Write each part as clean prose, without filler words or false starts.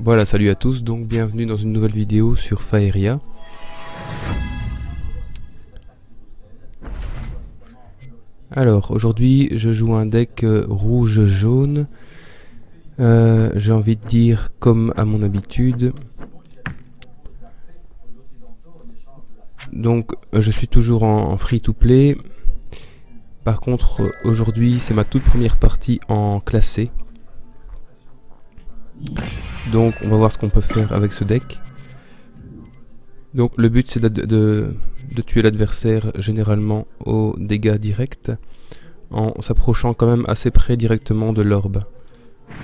Voilà, salut à tous, donc bienvenue dans une nouvelle vidéo sur Faeria. Alors, aujourd'hui, je joue un deck rouge-jaune. J'ai envie de dire comme à mon habitude. Donc, je suis toujours en free-to-play. Par contre, aujourd'hui, c'est ma toute première partie en classé. Donc, on va voir ce qu'on peut faire avec ce deck. Donc, le but, c'est de tuer l'adversaire généralement aux dégâts directs, en s'approchant quand même assez près directement de l'orbe.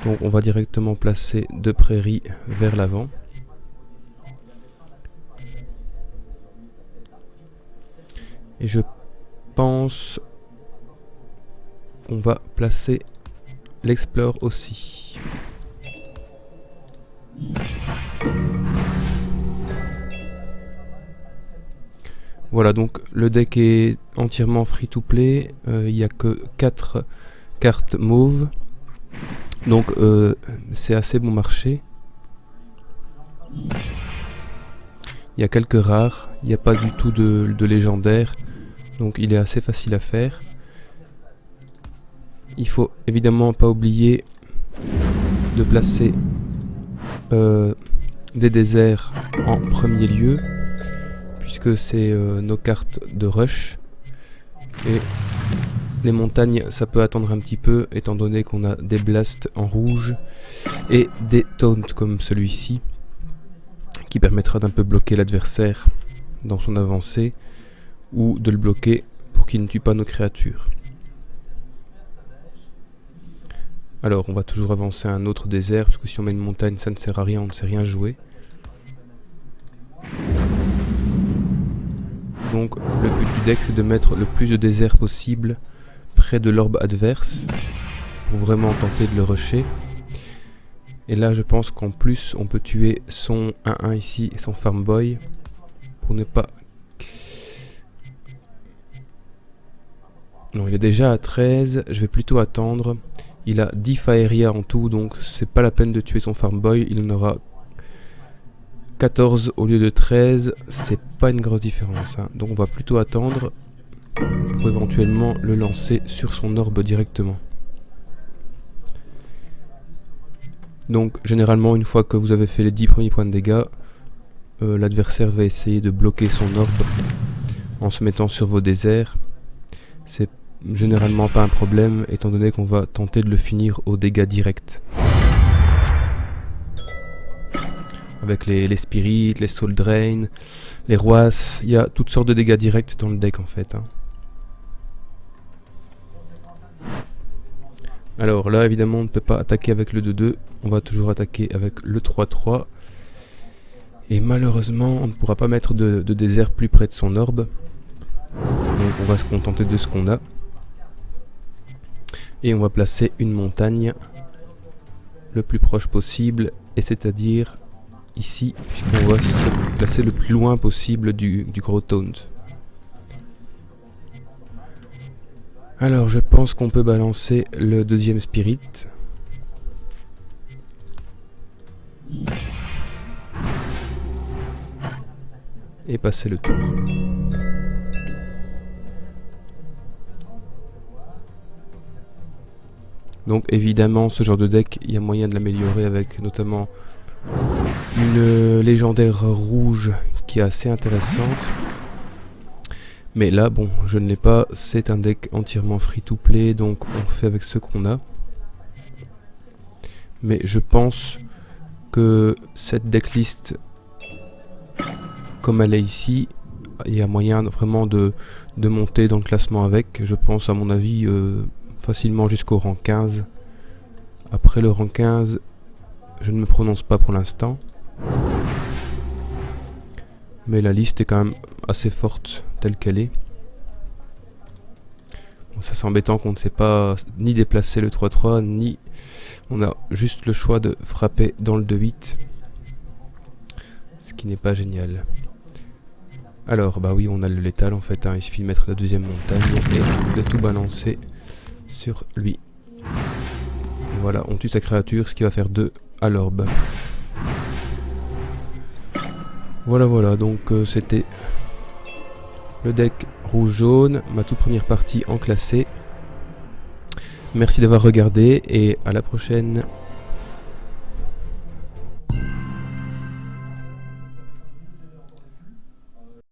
Donc, on va directement placer deux prairies vers l'avant. Et je pense qu'on va placer l'Explore aussi. Voilà, donc le deck est entièrement free to play. Il n'y a que 4 cartes mauves. Donc c'est assez bon marché. Il y a quelques rares. Il n'y a pas du tout de légendaire. Donc il est assez facile à faire. Il faut évidemment pas oublier de placer des déserts en premier lieu, puisque c'est nos cartes de rush. Et les montagnes, ça peut attendre un petit peu, étant donné qu'on a des blasts en rouge et des taunts comme celui-ci, qui permettra d'un peu bloquer l'adversaire dans son avancée, ou de le bloquer pour qu'il ne tue pas nos créatures. Alors, on va toujours avancer un autre désert, parce que si on met une montagne, ça ne sert à rien, on ne sait rien jouer. Donc, le but du deck, c'est de mettre le plus de déserts possible près de l'orbe adverse, pour vraiment tenter de le rusher. Et là, je pense qu'en plus, on peut tuer son 1-1 ici, et son Farm Boy, pour ne pas... Non, il est déjà à 13, je vais plutôt attendre. Il a 10 Faeria en tout, donc c'est pas la peine de tuer son Farm Boy. Il en aura 14 au lieu de 13, c'est pas une grosse différence, hein. Donc on va plutôt attendre pour éventuellement le lancer sur son orbe directement. Donc généralement, une fois que vous avez fait les 10 premiers points de dégâts, l'adversaire va essayer de bloquer son orbe en se mettant sur vos déserts. C'est généralement pas un problème, étant donné qu'on va tenter de le finir aux dégâts directs. Avec les spirits, les soul drain, les roisses, il y a toutes sortes de dégâts directs dans le deck en fait, hein. Alors là évidemment on ne peut pas attaquer avec le 2-2, on va toujours attaquer avec le 3-3. Et malheureusement on ne pourra pas mettre de désert plus près de son orbe. Donc on va se contenter de ce qu'on a. Et on va placer une montagne le plus proche possible, et c'est-à-dire ici, puisqu'on va se placer le plus loin possible du gros taunt. Alors je pense qu'on peut balancer le deuxième spirit. Et passer le tour. Donc évidemment, ce genre de deck, il y a moyen de l'améliorer avec notamment une légendaire rouge qui est assez intéressante. Mais là, bon, je ne l'ai pas. C'est un deck entièrement free-to-play, donc on fait avec ce qu'on a. Mais je pense que cette decklist, comme elle est ici, il y a moyen vraiment de monter dans le classement avec. Je pense, à mon avis... facilement jusqu'au rang 15. Après le rang 15, je ne me prononce pas pour l'instant. Mais la liste est quand même assez forte telle qu'elle est. Bon, ça c'est embêtant qu'on ne sait pas ni déplacer le 3-3, ni on a juste le choix de frapper dans le 2-8. Ce qui n'est pas génial. Alors bah oui, on a le létal en fait, hein. Il suffit de mettre la deuxième montagne et de tout balancer sur lui. Et voilà, on tue sa créature, ce qui va faire 2 à l'orbe. Voilà, donc c'était le deck rouge-jaune, ma toute première partie en classé. Merci d'avoir regardé et à la prochaine.